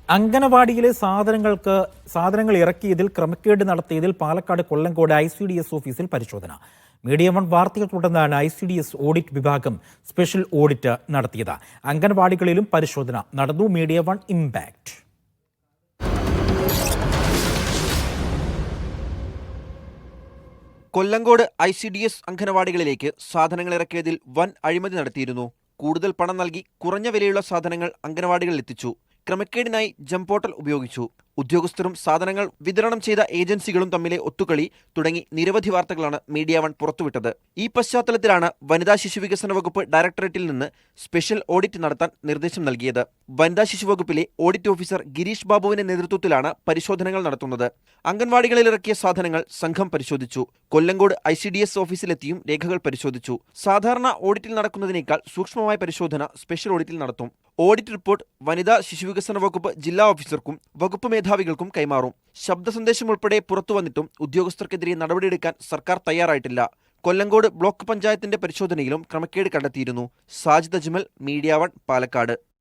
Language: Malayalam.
അംഗനവാടിയിലെ സാധനങ്ങൾ ഇറക്കിയതിൽ ക്രമക്കേട് നടത്തിയതിൽ പാലക്കാട് കൊല്ലങ്കോട് ICDS ഓഫീസിൽ പരിശോധന. മീഡിയ വൺ വാർത്തകൾ തുടർന്നാണ് ICDS ഓഡിറ്റ് വിഭാഗം സ്പെഷ്യൽ ഓഡിറ്റ് നടത്തിയത്. അംഗനവാടികളിലും പരിശോധന നടന്നു. Media one impact. Kollengode ICDS അംഗനവാടികളിലേക്ക് സാധനങ്ങൾ ഇറക്കിയതിൽ വൻ അഴിമതി നടത്തിയിരുന്നു. കൂടുതൽ പണം നൽകി കുറഞ്ഞ വിലയുള്ള സാധനങ്ങൾ അംഗനവാടികളിൽ എത്തിച്ചു. ക്രമക്കേടിനായി ജംപ് പോർട്ടൽ ഉപയോഗിച്ചു. ഉദ്യോഗസ്ഥരും സാധനങ്ങൾ വിതരണം ചെയ്ത ഏജൻസികളും തമ്മിലെ ഒത്തുകളി തുടങ്ങി നിരവധി വാർത്തകളാണ് മീഡിയ വൺ പുറത്തുവിട്ടത്. ഈ പശ്ചാത്തലത്തിലാണ് വനിതാ ശിശുവികസന വകുപ്പ് ഡയറക്ടറേറ്റിൽ നിന്ന് സ്പെഷ്യൽ ഓഡിറ്റ് നടത്താൻ നിർദ്ദേശം നൽകിയത്. വനിതാ ശിശു വകുപ്പിലെ ഓഡിറ്റ് ഓഫീസർ ഗിരീഷ് ബാബുവിന്റെ നേതൃത്വത്തിലാണ് പരിശോധനകൾ നടത്തുന്നത്. അംഗൻവാടികളിൽ ഇറക്കിയ സാധനങ്ങൾ സംഘം പരിശോധിച്ചു. കൊല്ലങ്കോട് ICDS ഓഫീസിലെത്തിയും രേഖകൾ പരിശോധിച്ചു. സാധാരണ ഓഡിറ്റിൽ നടക്കുന്നതിനേക്കാൾ സൂക്ഷ്മമായ പരിശോധന സ്പെഷ്യൽ ഓഡിറ്റിൽ നടത്തും. ഓഡിറ്റ് റിപ്പോർട്ട് വനിതാ ശിശുവികസന വകുപ്പ് ജില്ലാ ഓഫീസർക്കും വകുപ്പ് മേധാവികൾക്കും കൈമാറും. ശബ്ദ സന്ദേശം ഉൾപ്പെടെ പുറത്തുവന്നിട്ടും ഉദ്യോഗസ്ഥർക്കെതിരെ നടപടിയെടുക്കാൻ സർക്കാർ തയ്യാറായിട്ടില്ല. കൊല്ലങ്കോട് ബ്ലോക്ക് പഞ്ചായത്തിന്റെ പരിശോധനയിലും ക്രമക്കേട് കണ്ടെത്തിയിരുന്നു. Sajid Ajmal, media one, Palakkad.